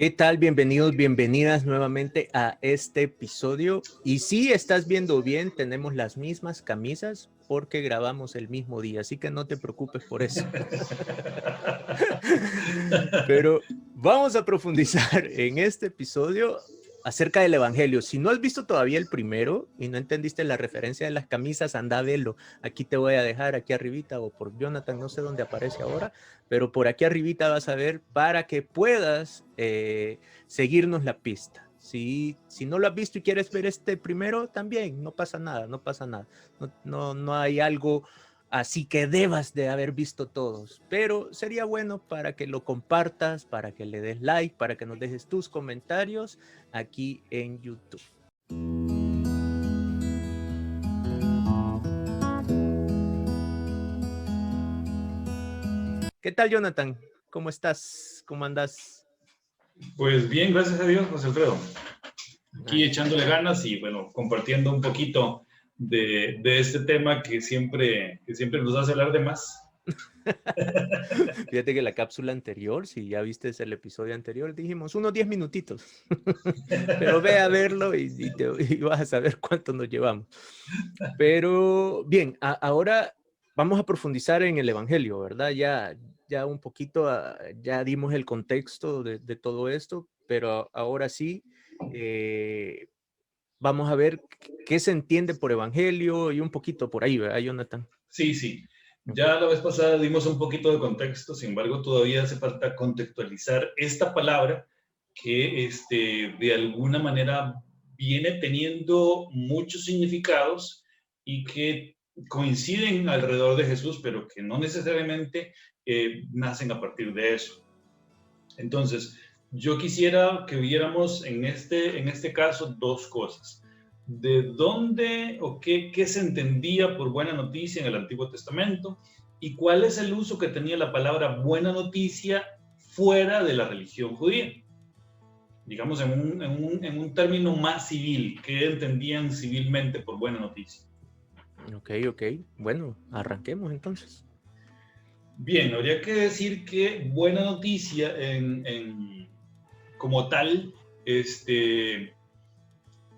¿Qué tal? Bienvenidos, bienvenidas nuevamente a este episodio. Y si estás viendo bien, tenemos las mismas camisas porque grabamos el mismo día, así que no te preocupes por eso. Pero vamos a profundizar en este episodio acerca del Evangelio. Si no has visto todavía el primero y no entendiste la referencia de las camisas, anda a verlo. Aquí te voy a dejar, aquí arribita, o por Jonathan, no sé dónde aparece ahora, pero por aquí arribita vas a ver para que puedas seguirnos la pista. Si no lo has visto y quieres ver este primero, también no pasa nada, no pasa nada. No hay algo así que debas de haber visto todos, pero sería bueno para que lo compartas, para que le des like, para que nos dejes tus comentarios aquí en YouTube. ¿Qué tal, Jonathan? ¿Cómo estás? ¿Cómo andas? Pues bien, gracias a Dios, José Alfredo. Aquí Ay, echándole ganas y bueno, compartiendo un poquito de este tema que siempre nos hace hablar de más. fíjate que la cápsula anterior, si ya viste el episodio anterior, dijimos unos 10 minutitos, pero ve a verlo y vas a saber cuánto nos llevamos. Pero bien, ahora vamos a profundizar en el Evangelio, ¿verdad? Ya un poquito, ya dimos el contexto de todo esto, pero ahora sí, vamos a ver qué se entiende por Evangelio y un poquito por ahí, ¿verdad, Jonathan? Sí. Okay. Ya la vez pasada dimos un poquito de contexto, sin embargo, todavía hace falta contextualizar esta palabra que de alguna manera viene teniendo muchos significados y que coinciden alrededor de Jesús, pero que no necesariamente nacen a partir de eso. Entonces, yo quisiera que viéramos en este caso dos cosas. ¿De dónde o qué se entendía por buena noticia en el Antiguo Testamento? ¿Y cuál es el uso que tenía la palabra buena noticia fuera de la religión judía? Digamos, en un término más civil, ¿qué entendían civilmente por buena noticia? Ok. Bueno, arranquemos entonces. Bien, habría que decir que buena noticia como tal,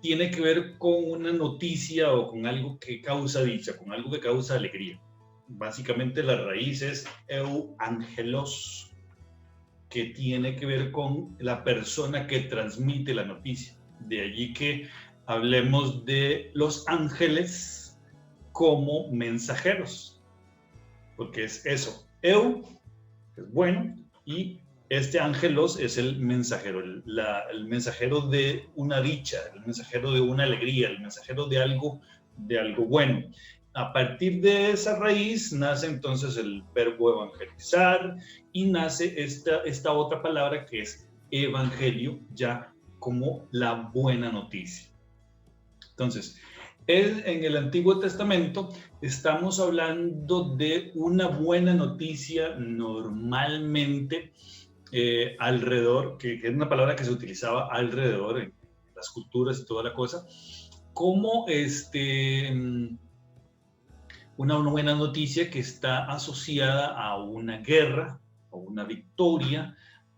tiene que ver con una noticia o con algo que causa dicha, con algo que causa alegría. Básicamente la raíz es euangelos, que tiene que ver con la persona que transmite la noticia. De allí que hablemos de los ángeles como mensajeros, porque es eso, que es bueno, y este ángelos es el mensajero, el mensajero de una dicha, el mensajero de una alegría, el mensajero de algo bueno. A partir de esa raíz nace entonces el verbo evangelizar y nace esta otra palabra que es evangelio, ya como la buena noticia. Entonces, en el Antiguo Testamento estamos hablando de una buena noticia normalmente alrededor, que es una palabra que se utilizaba alrededor en las culturas y toda la cosa, como una buena noticia que está asociada a una guerra, a una victoria,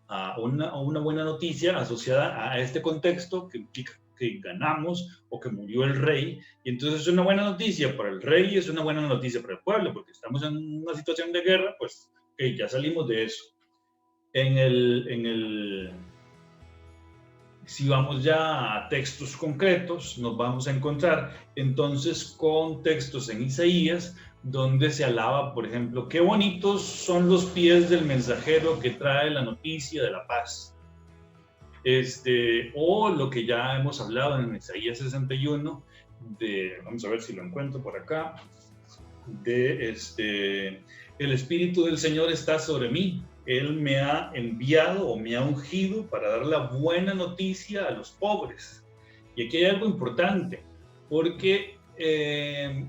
a una buena noticia asociada a este contexto que implica que ganamos o que murió el rey, y entonces es una buena noticia para el rey y es una buena noticia para el pueblo, porque estamos en una situación de guerra, pues ya salimos de eso. Si vamos ya a textos concretos, nos vamos a encontrar entonces con textos en Isaías, donde se alaba, por ejemplo, qué bonitos son los pies del mensajero que trae la noticia de la paz. O lo que ya hemos hablado en Isaías 61, vamos a ver si lo encuentro por acá, el Espíritu del Señor está sobre mí. Él me ha enviado o me ha ungido para dar la buena noticia a los pobres. Y aquí hay algo importante, porque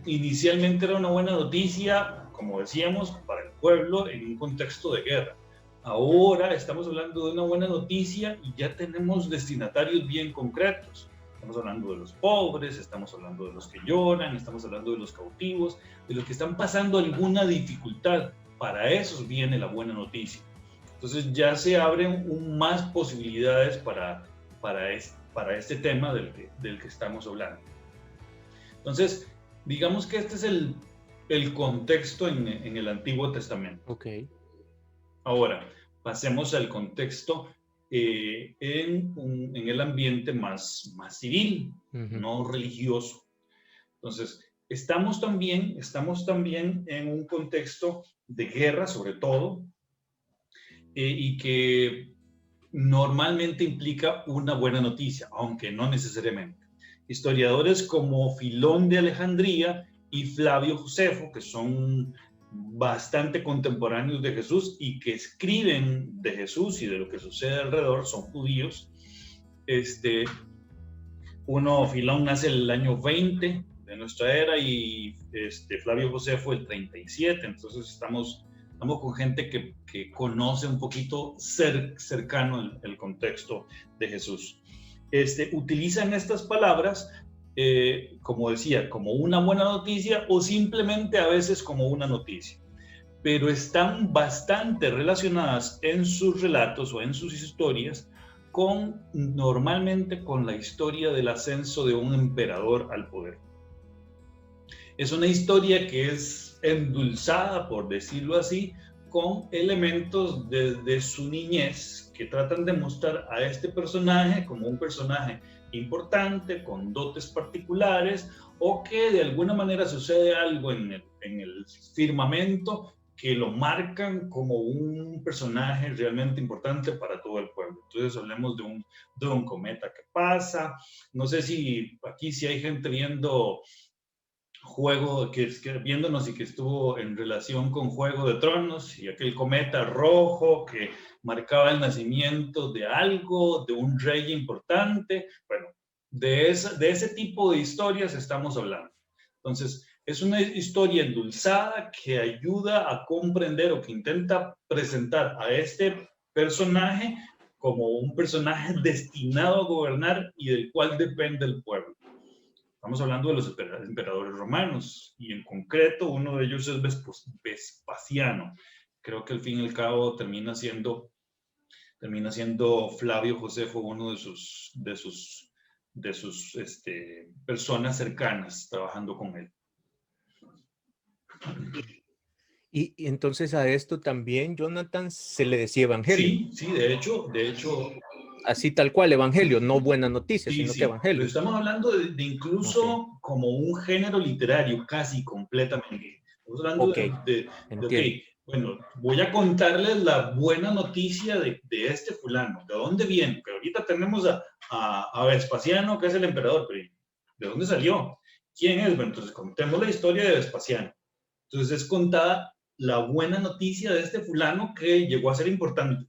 inicialmente era una buena noticia, como decíamos, para el pueblo en un contexto de guerra. Ahora estamos hablando de una buena noticia y ya tenemos destinatarios bien concretos. Estamos hablando de los pobres, estamos hablando de los que lloran, estamos hablando de los cautivos, de los que están pasando alguna dificultad. Para esos viene la buena noticia. Entonces ya se abren más posibilidades para este tema del que estamos hablando. Entonces, digamos que este es el contexto en el Antiguo Testamento. Ok. Ahora, pasemos al contexto en el ambiente más civil, no religioso. Entonces, estamos también en un contexto de guerra, sobre todo, y que normalmente implica una buena noticia, aunque no necesariamente. Historiadores como Filón de Alejandría y Flavio Josefo, que son bastante contemporáneos de Jesús y que escriben de Jesús y de lo que sucede alrededor, son judíos. Filón nace el año 20 de nuestra era y Flavio Josefo el 37, entonces estamos con gente que conoce un poquito cercano el contexto de Jesús. Utilizan estas palabras, como decía, como una buena noticia o simplemente a veces como una noticia, pero están bastante relacionadas en sus relatos o en sus historias normalmente con la historia del ascenso de un emperador al poder. Es una historia que es endulzada, por decirlo así, con elementos de su niñez que tratan de mostrar a este personaje como un personaje importante, con dotes particulares, o que de alguna manera sucede algo en el firmamento que lo marcan como un personaje realmente importante para todo el pueblo. Entonces hablemos de un cometa que pasa. No sé si aquí hay gente viendo viéndonos y que estuvo en relación con Juego de Tronos y aquel cometa rojo que marcaba el nacimiento de algo, de un rey importante. Bueno, de ese tipo de historias estamos hablando. Entonces, es una historia endulzada que ayuda a comprender o que intenta presentar a este personaje como un personaje destinado a gobernar y del cual depende el pueblo. Estamos hablando de los emperadores romanos y en concreto uno de ellos es Vespasiano. Creo que al fin y al cabo termina siendo Flavio Josefo uno de sus personas cercanas trabajando con él. Y entonces a esto también, Jonathan, se le decía evangelio. Sí, de hecho. Así tal cual, evangelio, no buena noticia, Sí, sino que sí. evangelio. Pero estamos hablando de incluso como un género literario, casi completamente. Estamos hablando Entiendo. bueno, voy a contarles la buena noticia de este fulano. ¿De dónde viene? Que ahorita tenemos a Vespasiano, que es el emperador, pero ¿de dónde salió? ¿Quién es? Bueno, entonces contemos la historia de Vespasiano. Entonces es contada la buena noticia de este fulano que llegó a ser importante.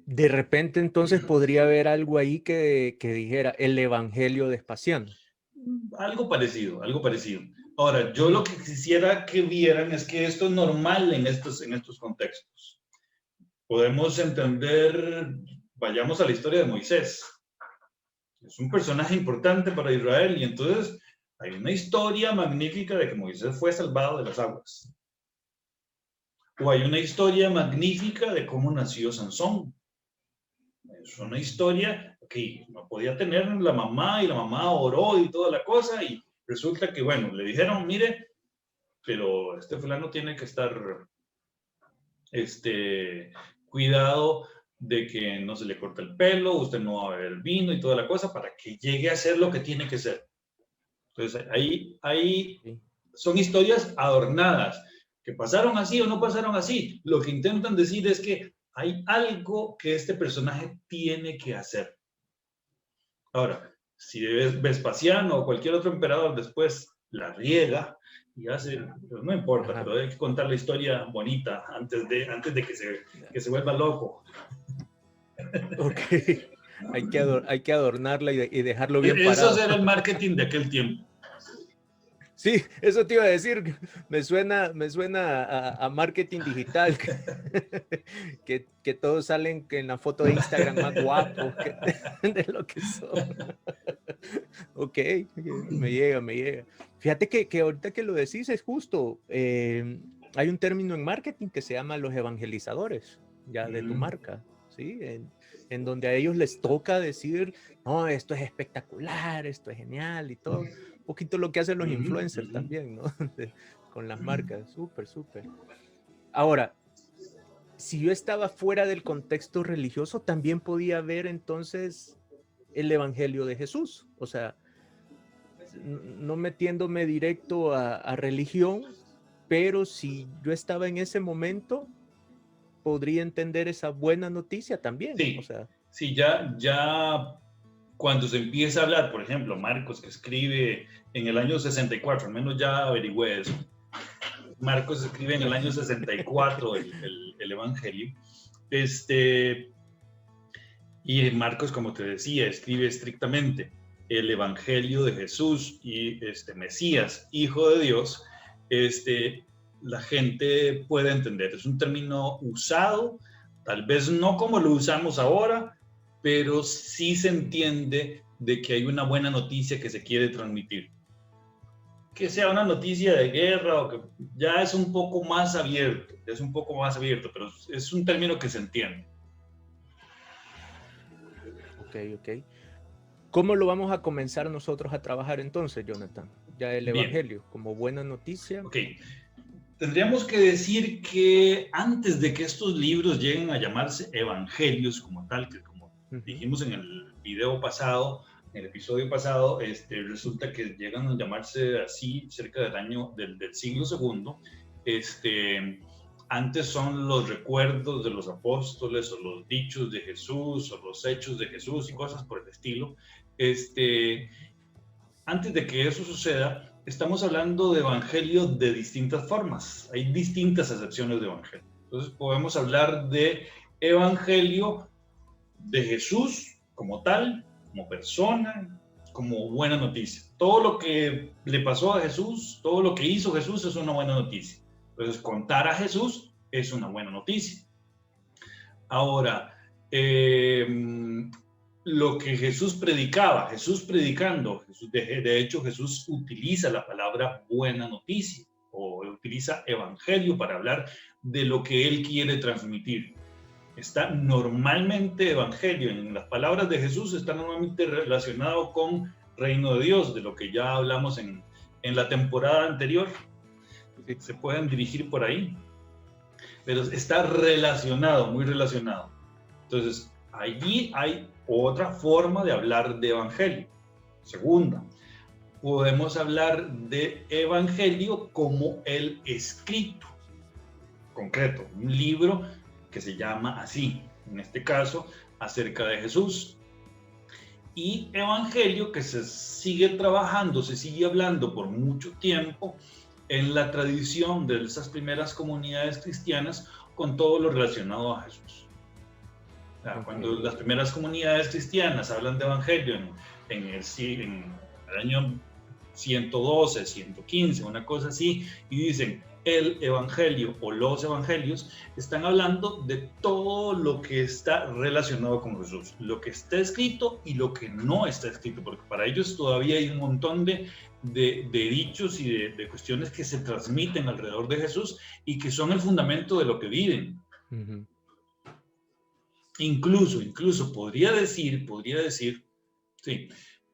De repente entonces podría haber algo ahí que dijera el evangelio de Vespasiano. Algo parecido, algo parecido. Ahora, yo lo que quisiera que vieran es que esto es normal en estos contextos. Podemos entender, vayamos a la historia de Moisés. Es un personaje importante para Israel y entonces hay una historia magnífica de que Moisés fue salvado de las aguas. O hay una historia magnífica de cómo nació Sansón. Es una historia que no podía tener la mamá y la mamá oró y toda la cosa y resulta que, bueno, le dijeron, mire, pero este fulano tiene que estar cuidado de que no se le corte el pelo, usted no va a beber vino y toda la cosa para que llegue a ser lo que tiene que ser. Entonces, ahí son historias adornadas, que pasaron así o no pasaron así. Lo que intentan decir es que hay algo que este personaje tiene que hacer. Ahora, si es Vespasiano o cualquier otro emperador después la riega y hace, pues no importa, pero hay que contar la historia bonita antes de que se vuelva loco. Ok, hay que adornarla y dejarlo bien Eso parado. era el marketing de aquel tiempo. Sí, eso te iba a decir, me suena a marketing digital, que todos salen en la foto de Instagram más guapos de lo que son. Ok, me llega. Fíjate que ahorita que lo decís es justo, hay un término en marketing que se llama los evangelizadores, ya de tu Mm, marca, ¿sí? En donde a ellos les toca decir, no, esto es espectacular, esto es genial y todo. Un poquito lo que hacen los ujú, influencers ujú. también, ¿no? Con las marcas, súper, súper. Ahora, si yo estaba fuera del contexto religioso, también podía ver entonces el evangelio de Jesús. O sea, no metiéndome directo a religión, pero si yo estaba en ese momento, podría entender esa buena noticia también. O Sí, sea, sí, ya cuando se empieza a hablar, por ejemplo, Marcos que escribe en el año 64, al menos ya averigüé eso. Marcos escribe en el año 64 el Evangelio. Este, y Marcos, como te decía, escribe estrictamente el Evangelio de Jesús y Mesías, Hijo de Dios. Este, la gente puede entender. Es un término usado, tal vez no como lo usamos ahora, pero sí se entiende de que hay una buena noticia que se quiere transmitir. Que sea una noticia de guerra o que ya es un poco más abierto, pero es un término que se entiende. ok, ok. ¿Cómo lo vamos a comenzar nosotros a trabajar entonces, Jonathan? Ya el Bien, evangelio como buena noticia. ok. Tendríamos que decir que antes de que estos libros lleguen a llamarse evangelios como tal, que como Ujú. dijimos en el video pasado, en el episodio pasado, resulta que llegan a llamarse así cerca del siglo segundo. Antes son los recuerdos de los apóstoles o los dichos de Jesús o los hechos de Jesús y cosas por el estilo. Este, Antes de que eso suceda, estamos hablando de evangelio de distintas formas. Hay distintas acepciones de evangelio. Entonces podemos hablar de evangelio de Jesús como tal, como persona, como buena noticia. Todo lo que le pasó a Jesús, todo lo que hizo Jesús es una buena noticia. Entonces contar a Jesús es una buena noticia. Ahora, eh, lo que Jesús predicaba, Jesús predicando, de hecho Jesús utiliza la palabra buena noticia o utiliza evangelio para hablar de lo que él quiere transmitir. Está normalmente evangelio, en las palabras de Jesús está normalmente relacionado con reino de Dios, de lo que ya hablamos en la temporada anterior. Sí. Se pueden dirigir por ahí, pero está relacionado, muy relacionado. Entonces, allí hay otra forma de hablar de evangelio. Segunda, podemos hablar de evangelio como el escrito concreto, un libro que se llama así, en este caso, acerca de Jesús. Y evangelio que se sigue trabajando, se sigue hablando por mucho tiempo en la tradición de esas primeras comunidades cristianas con todo lo relacionado a Jesús. Cuando Okay. las primeras comunidades cristianas hablan de evangelio en el año 112, 115, una cosa así, y dicen el evangelio o los evangelios, están hablando de todo lo que está relacionado con Jesús, lo que está escrito y lo que no está escrito, porque para ellos todavía hay un montón de dichos y de cuestiones que se transmiten alrededor de Jesús y que son el fundamento de lo que viven. Uh-huh. Incluso sí,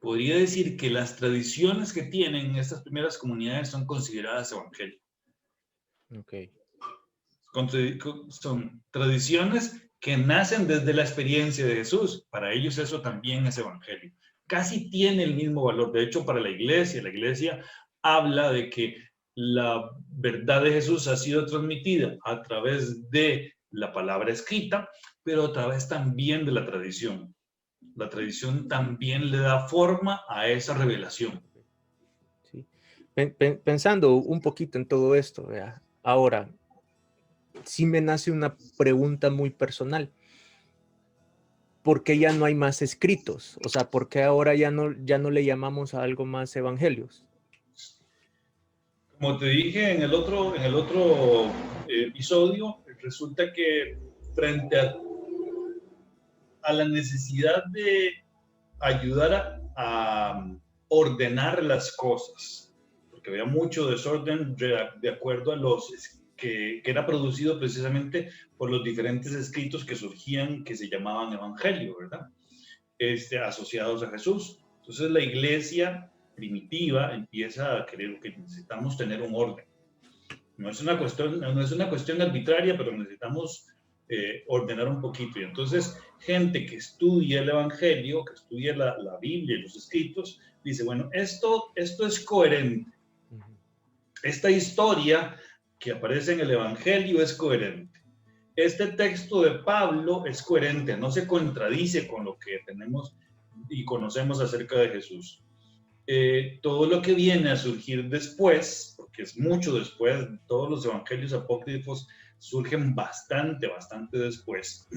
podría decir que las tradiciones que tienen estas primeras comunidades son consideradas evangelio. Okay. Son tradiciones que nacen desde la experiencia de Jesús. Para ellos eso también es evangelio. Casi tiene el mismo valor. De hecho, para la iglesia habla de que la verdad de Jesús ha sido transmitida a través de la palabra escrita, pero a través también de la tradición. La tradición también le da forma a esa revelación. Sí. Pensando un poquito en todo esto, ¿verdad? Ahora, sí me nace una pregunta muy personal. ¿Por qué ya no hay más escritos? O sea, ¿por qué ahora ya no le llamamos a algo más evangelios? Como te dije en el otro episodio, resulta que frente a la necesidad de ayudar a ordenar las cosas, porque había mucho desorden de acuerdo a los que era producido precisamente por los diferentes escritos que surgían, que se llamaban evangelio, ¿verdad? Asociados a Jesús. Entonces la iglesia primitiva empieza a creer que necesitamos tener un orden. No es una cuestión arbitraria, pero necesitamos ordenar un poquito. Y entonces gente que estudia el evangelio, que estudia la Biblia y los escritos, dice, bueno, esto es coherente. Esta historia que aparece en el evangelio es coherente. Este texto de Pablo es coherente, no se contradice con lo que tenemos y conocemos acerca de Jesús. Todo lo que viene a surgir después, porque es mucho después, todos los evangelios apócrifos surgen bastante después.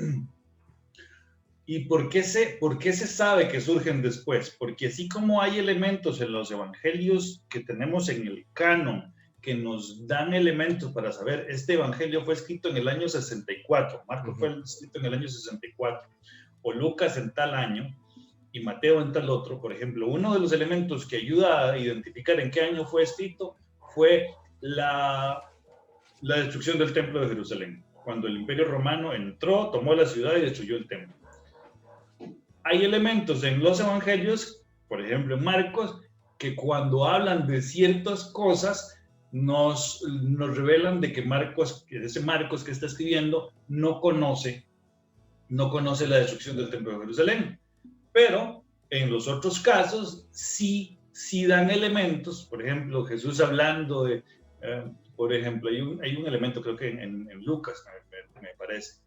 ¿Y por qué se sabe que surgen después? Porque así como hay elementos en los evangelios que tenemos en el canon, que nos dan elementos para saber, este evangelio fue escrito en el año 64, Marcos fue escrito en el año 64, o Lucas en tal año, y Mateo en tal otro, por ejemplo. Uno de los elementos que ayuda a identificar en qué año fue escrito fue la destrucción del templo de Jerusalén, cuando el Imperio Romano entró, tomó la ciudad y destruyó el templo. Hay elementos en los evangelios, por ejemplo en Marcos, que cuando hablan de ciertas cosas nos revelan de que ese Marcos que está escribiendo no conoce la destrucción del templo de Jerusalén. Pero en los otros casos sí dan elementos, por ejemplo, Jesús hablando de, por ejemplo, hay un elemento, creo que en Lucas, me parece.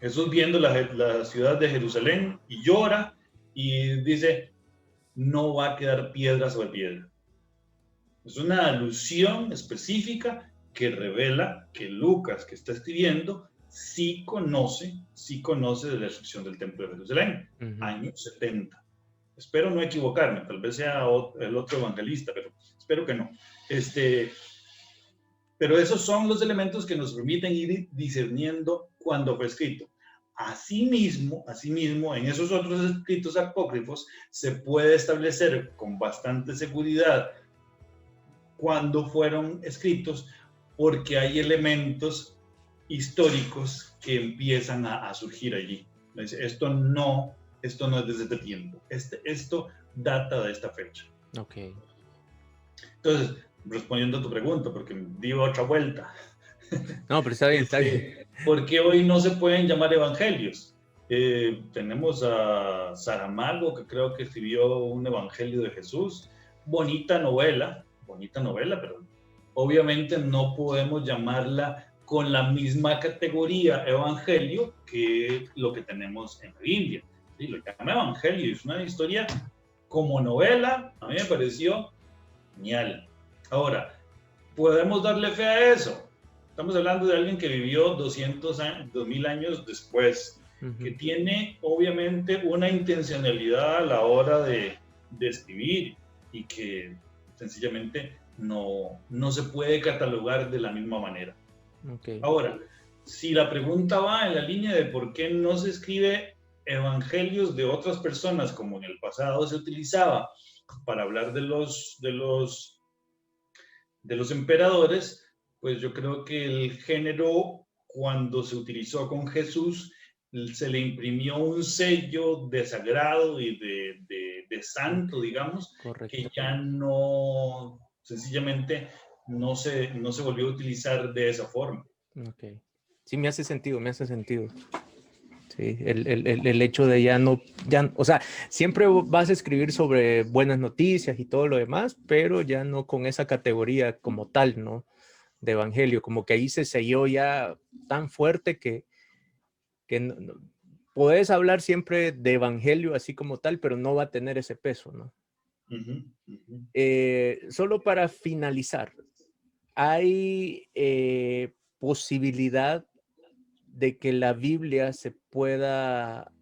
Jesús viendo la ciudad de Jerusalén y llora y dice, no va a quedar piedra sobre piedra. Es una alusión específica que revela que Lucas, que está escribiendo, sí conoce de la destrucción del templo de Jerusalén, años 70. Espero no equivocarme, tal vez sea el otro evangelista, pero espero que no. Pero esos son los elementos que nos permiten ir discerniendo cuándo fue escrito. Asimismo, en esos otros escritos apócrifos se puede establecer con bastante seguridad cuándo fueron escritos, porque hay elementos históricos que empiezan a surgir allí. Esto no es desde este tiempo. Esto data de esta fecha. Ok. Entonces, respondiendo a tu pregunta, porque di otra vuelta. No, pero está bien. ¿Por qué hoy no se pueden llamar evangelios? Tenemos a Saramago, que creo que escribió un evangelio de Jesús. Bonita novela, pero obviamente no podemos llamarla con la misma categoría evangelio que lo que tenemos en la Biblia. Sí, lo llama evangelio, es una historia como novela, a mí me pareció genial. Ahora, ¿podemos darle fe a eso? Estamos hablando de alguien que vivió 2000 años después, que tiene obviamente una intencionalidad a la hora de escribir y que sencillamente no se puede catalogar de la misma manera. Okay. Ahora, si la pregunta va en la línea de por qué no se escribe evangelios de otras personas como en el pasado se utilizaba para hablar de los emperadores, pues yo creo que el género, cuando se utilizó con Jesús, se le imprimió un sello de sagrado y de santo, digamos. Correcto. Que ya no, sencillamente, no se volvió a utilizar de esa forma. Ok. Sí, me hace sentido. Sí, el hecho de ya, o sea, siempre vas a escribir sobre buenas noticias y todo lo demás, pero ya no con esa categoría como tal, ¿no? De evangelio, como que ahí se selló ya tan fuerte que podés hablar siempre de evangelio así como tal, pero no va a tener ese peso, ¿no? Solo para finalizar, ¿hay posibilidad de que la Biblia se pueda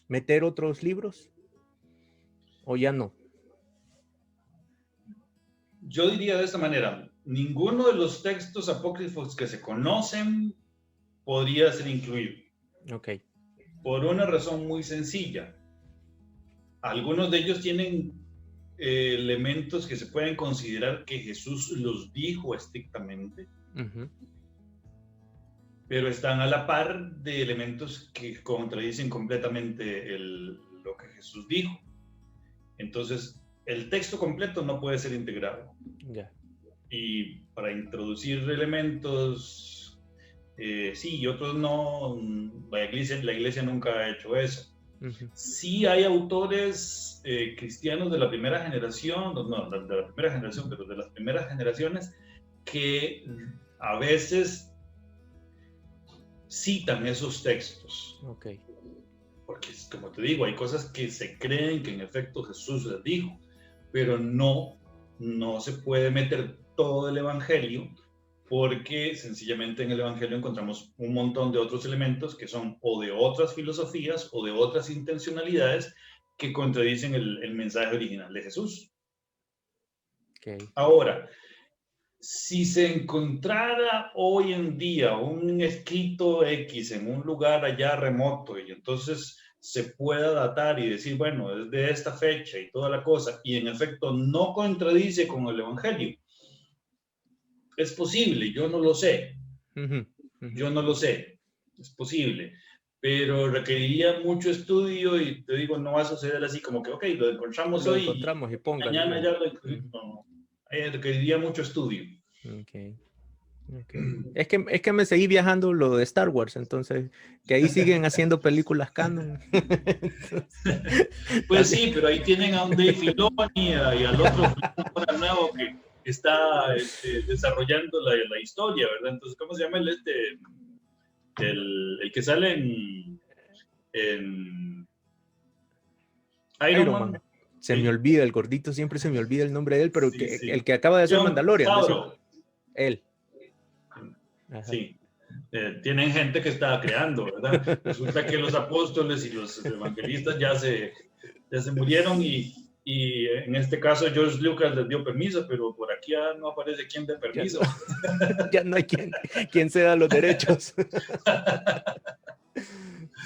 meter otros libros o ya no? Yo diría de esta manera, ninguno de los textos apócrifos que se conocen podría ser incluido. Ok. Por una razón muy sencilla. Algunos de ellos tienen elementos que se pueden considerar que Jesús los dijo estrictamente, pero están a la par de elementos que contradicen completamente lo que Jesús dijo. Entonces, el texto completo no puede ser integrado. Ya. Y para introducir elementos, sí, y otros no, la iglesia nunca ha hecho eso. Sí hay autores cristianos de la primera generación, no, de la primera generación, pero de las primeras generaciones, que a veces citan esos textos. Okay. Porque, como te digo, hay cosas que se creen que en efecto Jesús les dijo, pero no se puede meter todo el Evangelio, porque sencillamente en el Evangelio encontramos un montón de otros elementos que son o de otras filosofías o de otras intencionalidades que contradicen el mensaje original de Jesús. Okay. Ahora, si se encontrara hoy en día un escrito X en un lugar allá remoto y entonces se pueda datar y decir, bueno, es de esta fecha y toda la cosa, y en efecto no contradice con el Evangelio, es posible, yo no lo sé. Yo no lo sé, es posible, pero requeriría mucho estudio y te digo, no va a suceder así como que, ok, lo encontramos lo hoy encontramos y póngalo. mañana ya lo no, requeriría mucho estudio. Okay. Es que me seguí viajando lo de Star Wars, entonces, que ahí siguen haciendo películas canon. Pues sí, pero ahí tienen a un Dave Filoni y al otro nuevo que está desarrollando la historia, ¿verdad? Entonces, ¿cómo se llama el que sale en Iron Man? Se me olvida, el gordito siempre se me olvida el nombre de él, pero Sí. el que acaba de hacer Mandalorian. Él. Ajá. Sí. Tienen gente que está creando, ¿verdad? Resulta que los apóstoles y los evangelistas ya se murieron y en este caso George Lucas les dio permiso, pero por aquí ya no aparece quién dé permiso. Ya no hay quien se da los derechos.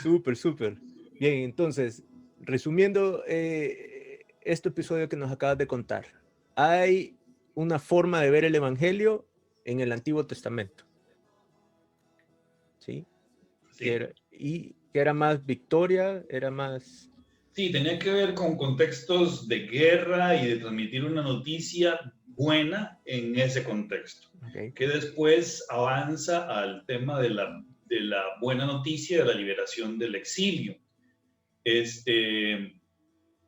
Súper. Bien, entonces, resumiendo este episodio que nos acabas de contar, hay una forma de ver el Evangelio en el Antiguo Testamento. ¿Sí? Sí. Que era más victoria, era más... Sí, tenía que ver con contextos de guerra y de transmitir una noticia buena en ese contexto. Okay. Que después avanza al tema de la buena noticia de la liberación del exilio.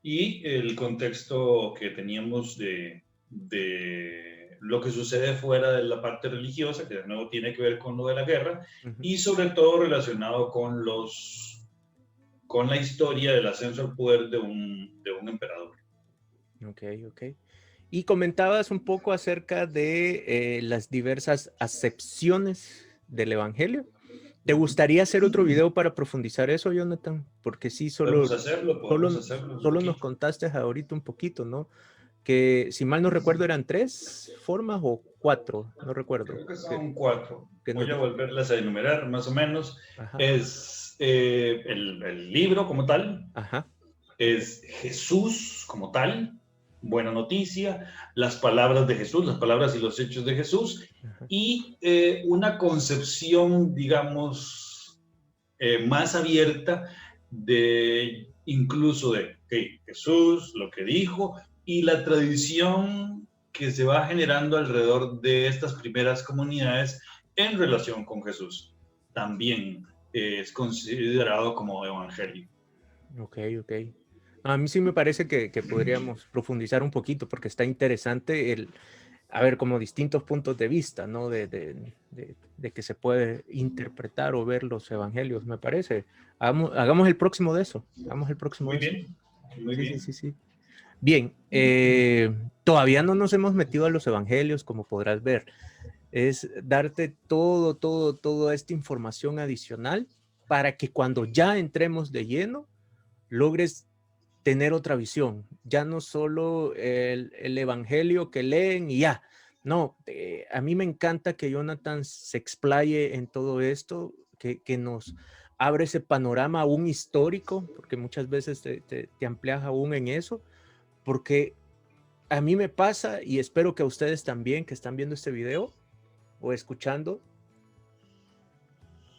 Y el contexto que teníamos de lo que sucede fuera de la parte religiosa, que de nuevo tiene que ver con lo de la guerra, y sobre todo relacionado con la historia del ascenso al poder de un emperador. Ok. Y comentabas un poco acerca de las diversas acepciones del Evangelio. ¿Te gustaría hacer otro video para profundizar eso, Jonathan? Porque sí, solo nos contaste ahorita un poquito, ¿no? Que si mal no recuerdo eran 3 formas o 4, no recuerdo. Creo que son 4. Voy a volverlas a enumerar más o menos. Ajá. Es el libro como tal. Ajá. Es Jesús como tal, buena noticia, las palabras de Jesús, las palabras y los hechos de Jesús, ajá, y una concepción, digamos, más abierta de incluso de Jesús, lo que dijo, y la tradición que se va generando alrededor de estas primeras comunidades en relación con Jesús. También es considerado como evangelio. Ok. A mí sí me parece que podríamos profundizar un poquito porque está interesante como distintos puntos de vista, ¿no? De que se puede interpretar o ver los evangelios, me parece. Hagamos el próximo de eso. Muy bien. Sí. Bien, todavía no nos hemos metido a los evangelios, como podrás ver. Es darte toda esta información adicional para que cuando ya entremos de lleno, logres tener otra visión, ya no solo el evangelio que leen y ya. No, a mí me encanta que Jonathan se explaye en todo esto, que nos abre ese panorama aún histórico, porque muchas veces te amplias aún en eso, porque a mí me pasa, y espero que a ustedes también que están viendo este video o escuchando,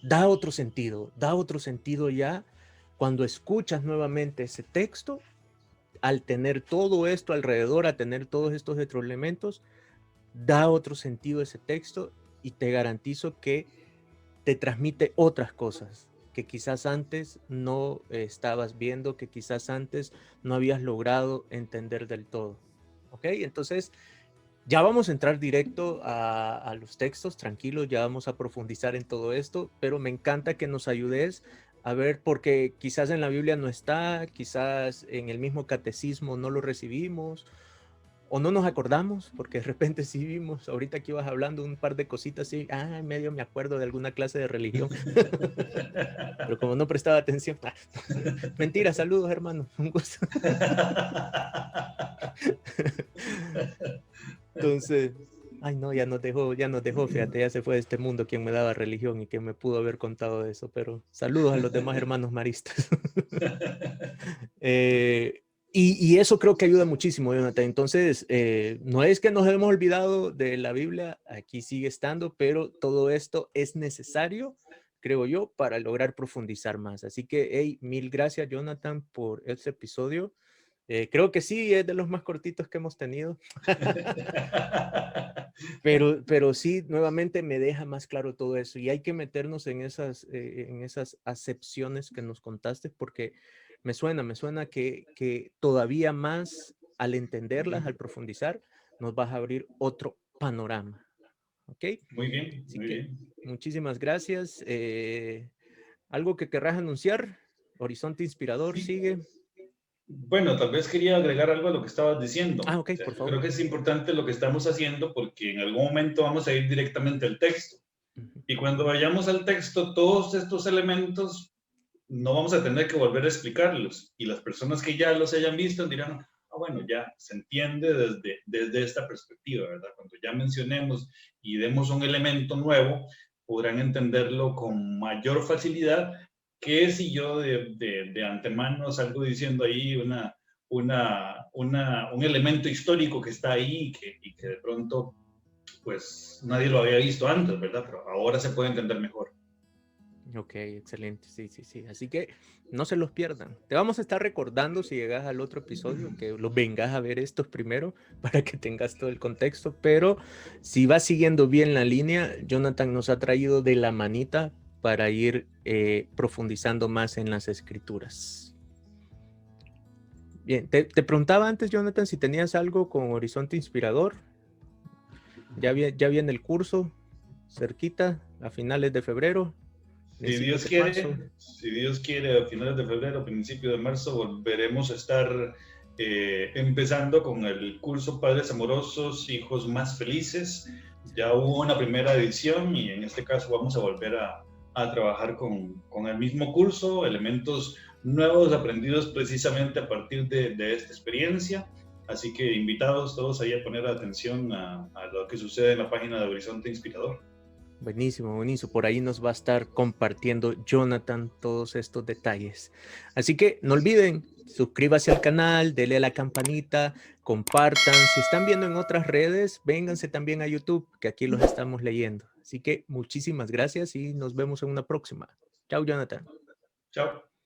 da otro sentido ya cuando escuchas nuevamente ese texto, al tener todo esto alrededor, a tener todos estos otros elementos, da otro sentido ese texto y te garantizo que te transmite otras cosas que quizás antes no estabas viendo, que quizás antes no habías logrado entender del todo. ¿Ok? Entonces, ya vamos a entrar directo a los textos, tranquilos, ya vamos a profundizar en todo esto, pero me encanta que nos ayudes a ver, porque quizás en la Biblia no está, quizás en el mismo catecismo no lo recibimos, o no nos acordamos, porque de repente sí vimos, ahorita que ibas hablando un par de cositas así, medio me acuerdo de alguna clase de religión, pero como no prestaba atención, mentira, saludos hermano, un gusto. Entonces, no, ya nos dejó, fíjate, ya se fue de este mundo quien me daba religión y quien me pudo haber contado eso, pero saludos a los demás hermanos maristas. Y eso creo que ayuda muchísimo, Jonathan. Entonces, no es que nos hemos olvidado de la Biblia, aquí sigue estando, pero todo esto es necesario, creo yo, para lograr profundizar más. Así que, hey, mil gracias, Jonathan, por este episodio. Creo que sí, es de los más cortitos que hemos tenido. Pero sí, nuevamente me deja más claro todo eso y hay que meternos en esas acepciones que nos contaste porque me suena que todavía más al entenderlas, al profundizar, nos vas a abrir otro panorama. ¿Ok? Muy bien, Así muy que bien. muchísimas gracias. ¿Algo que querrás anunciar? Horizonte Inspirador Sí. sigue. Bueno, tal vez quería agregar algo a lo que estabas diciendo. Ok, O sea, por yo creo favor. que es importante lo que estamos haciendo porque en algún momento vamos a ir directamente al texto. Ujú. Y cuando vayamos al texto, todos estos elementos no vamos a tener que volver a explicarlos. Y las personas que ya los hayan visto dirán, bueno, ya se entiende desde esta perspectiva, ¿verdad? Cuando ya mencionemos y demos un elemento nuevo, podrán entenderlo con mayor facilidad que si yo de antemano salgo diciendo ahí un elemento histórico que está ahí y que de pronto pues nadie lo había visto antes, ¿verdad? Pero ahora se puede entender mejor. Ok, excelente, sí, sí, sí. Así que no se los pierdan. Te vamos a estar recordando si llegas al otro episodio, que los vengas a ver estos primero para que tengas todo el contexto, pero si vas siguiendo bien la línea, Jonathan nos ha traído de la manita para ir profundizando más en las escrituras. Bien, te preguntaba antes, Jonathan, si tenías algo con Horizonte Inspirador. Ya viene el curso cerquita, a finales de febrero. Principios de marzo. Si Dios quiere, a finales de febrero, principio de marzo, volveremos a estar empezando con el curso Padres Amorosos, Hijos Más Felices. Ya hubo una primera edición y en este caso vamos a volver a trabajar con el mismo curso, elementos nuevos aprendidos precisamente a partir de esta experiencia. Así que invitados todos ahí a poner atención a lo que sucede en la página de Horizonte Inspirador. Buenísimo, buenísimo. Por ahí nos va a estar compartiendo Jonathan todos estos detalles. Así que no olviden, suscríbase al canal, denle a la campanita, compartan. Si están viendo en otras redes, vénganse también a YouTube, que aquí los estamos leyendo. Así que muchísimas gracias y nos vemos en una próxima. Chao, Jonathan. Chao.